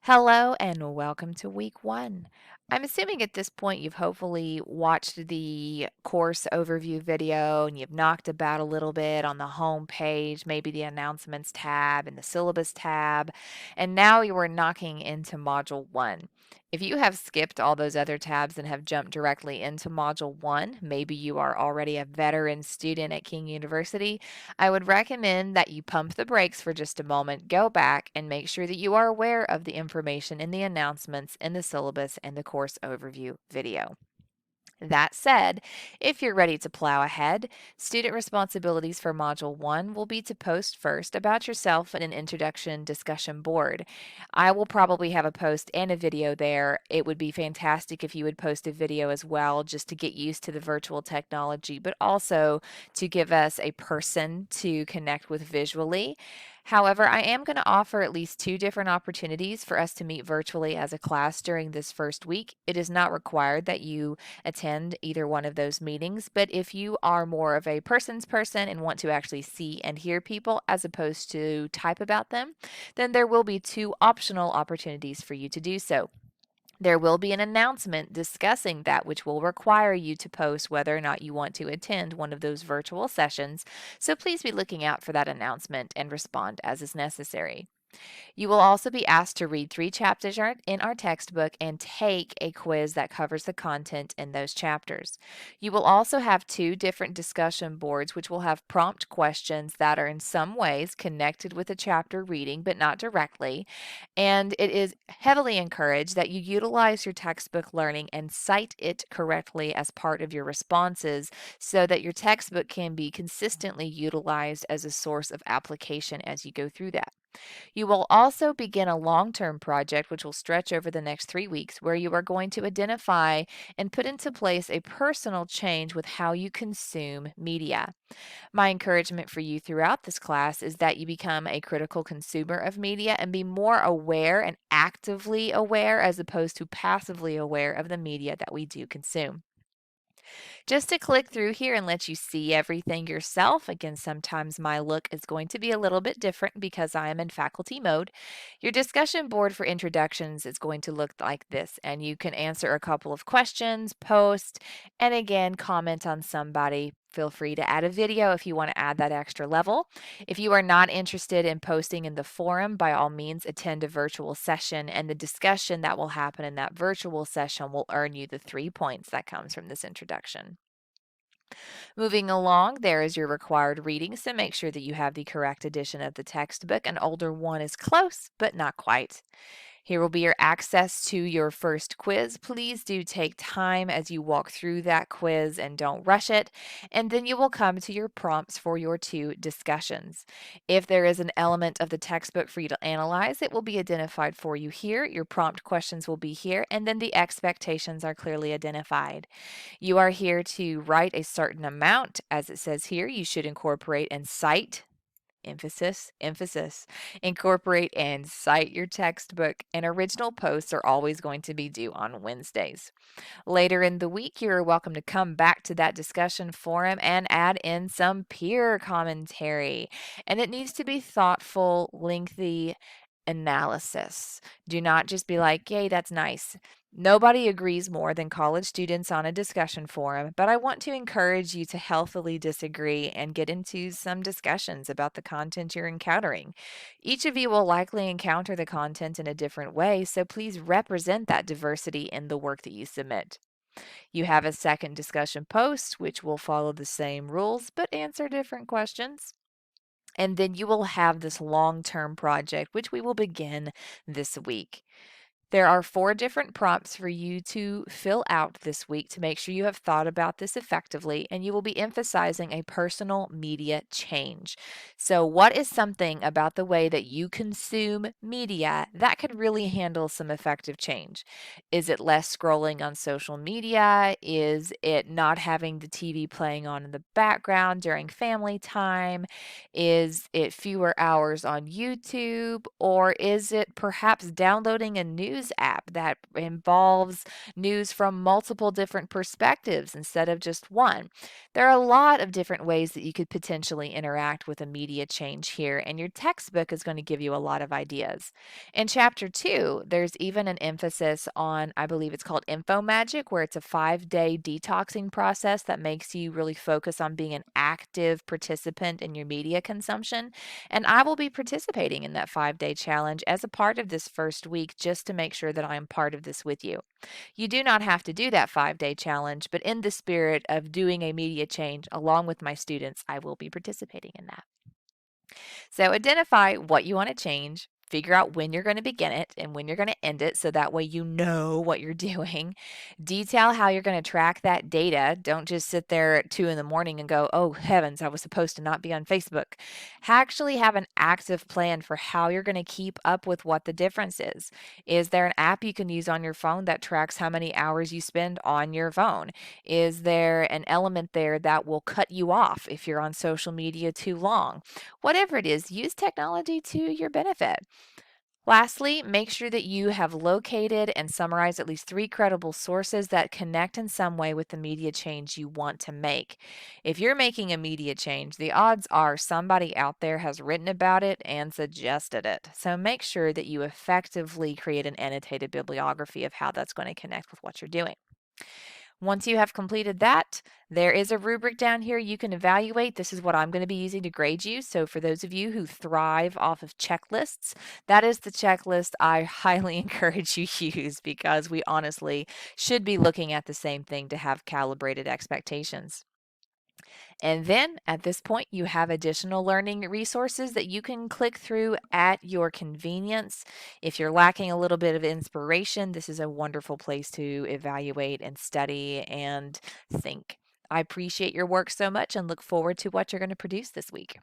Hello and welcome to week one. I'm assuming at this point you've hopefully watched the course overview video and you've knocked about a little bit on the home page, maybe the announcements tab and the syllabus tab, and now you are knocking into module one. If you have skipped all those other tabs and have jumped directly into module one, maybe you are already a veteran student at King University, I would recommend that you pump the brakes for just a moment, go back, and make sure that you are aware of the information in the announcements, in the syllabus, and the course overview video. That said, if you're ready to plow ahead, student responsibilities for Module 1 will be to post first about yourself in an introduction discussion board. I will probably have a post and a video there. It would be fantastic if you would post a video as well, just to get used to the virtual technology, but also to give us a person to connect with visually. However, I am going to offer at least two different opportunities for us to meet virtually as a class during this first week. It is not required that you attend either one of those meetings, but if you are more of a person's person and want to actually see and hear people as opposed to type about them, then there will be two optional opportunities for you to do so. There will be an announcement discussing that, which will require you to post whether or not you want to attend one of those virtual sessions. So please be looking out for that announcement and respond as is necessary. You will also be asked to read 3 chapters in our textbook and take a quiz that covers the content in those chapters. You will also have 2 different discussion boards which will have prompt questions that are in some ways connected with the chapter reading but not directly. And it is heavily encouraged that you utilize your textbook learning and cite it correctly as part of your responses so that your textbook can be consistently utilized as a source of application as you go through that. You will also begin a long term project which will stretch over the next 3 weeks, where you are going to identify and put into place a personal change with how you consume media. My encouragement for you throughout this class is that you become a critical consumer of media and be more aware and actively aware as opposed to passively aware of the media that we do consume. Just to click through here and let you see everything yourself. Again, sometimes my look is going to be a little bit different because I am in faculty mode. Your discussion board for introductions is going to look like this, and you can answer a couple of questions, post, and again, comment on somebody. Feel free to add a video if you want to add that extra level. If you are not interested in posting in the forum, by all means, attend a virtual session, and the discussion that will happen in that virtual session will earn you the 3 points that comes from this introduction. Moving along, there is your required reading, so make sure that you have the correct edition of the textbook. An older one is close, but not quite. Here will be your access to your first quiz. Please do take time as you walk through that quiz and don't rush it. And then you will come to your prompts for your 2 discussions. If there is an element of the textbook for you to analyze, it will be identified for you here. Your prompt questions will be here, and then the expectations are clearly identified. You are here to write a certain amount. As it says here, you should incorporate and cite. Emphasis, emphasis. Incorporate and cite your textbook, and original posts are always going to be due on Wednesdays. Later in the week, you're welcome to come back to that discussion forum and add in some peer commentary. And it needs to be thoughtful, lengthy analysis. Do not just be like, yay, that's nice. Nobody agrees more than college students on a discussion forum, but I want to encourage you to healthily disagree and get into some discussions about the content you're encountering. Each of you will likely encounter the content in a different way, so please represent that diversity in the work that you submit. You have a second discussion post, which will follow the same rules but answer different questions. And then you will have this long term project, which we will begin this week. There are 4 different prompts for you to fill out this week to make sure you have thought about this effectively, and you will be emphasizing a personal media change. So, what is something about the way that you consume media that could really handle some effective change? Is it less scrolling on social media? Is it not having the TV playing on in the background during family time? Is it fewer hours on YouTube? Or is it perhaps downloading a news news app that involves news from multiple different perspectives instead of just one. There are a lot of different ways that you could potentially interact with a media change here, and your textbook is going to give you a lot of ideas. In chapter 2, there's even an emphasis on, I believe it's called Info Magic, where it's a 5-day detoxing process that makes you really focus on being an active participant in your media consumption. And I will be participating in that 5-day challenge as a part of this first week just to make sure that I am part of this with you. You do not have to do that 5-day challenge, but in the spirit of doing a media change along with my students, I will be participating in that. So identify what you want to change. Figure out when you're going to begin it and when you're going to end it so that way you know what you're doing. Detail how you're going to track that data. Don't just sit there at 2 in the morning and go, oh heavens, I was supposed to not be on Facebook. Actually have an active plan for how you're going to keep up with what the difference is. Is there an app you can use on your phone that tracks how many hours you spend on your phone? Is there an element there that will cut you off if you're on social media too long? Whatever it is, use technology to your benefit. Lastly, make sure that you have located and summarized at least 3 credible sources that connect in some way with the media change you want to make. If you're making a media change, the odds are somebody out there has written about it and suggested it. So make sure that you effectively create an annotated bibliography of how that's going to connect with what you're doing. Once you have completed that, there is a rubric down here you can evaluate. This is what I'm going to be using to grade you. So for those of you who thrive off of checklists, that is the checklist I highly encourage you use because we honestly should be looking at the same thing to have calibrated expectations. And then at this point, you have additional learning resources that you can click through at your convenience. If you're lacking a little bit of inspiration, this is a wonderful place to evaluate and study and think. I appreciate your work so much and look forward to what you're going to produce this week.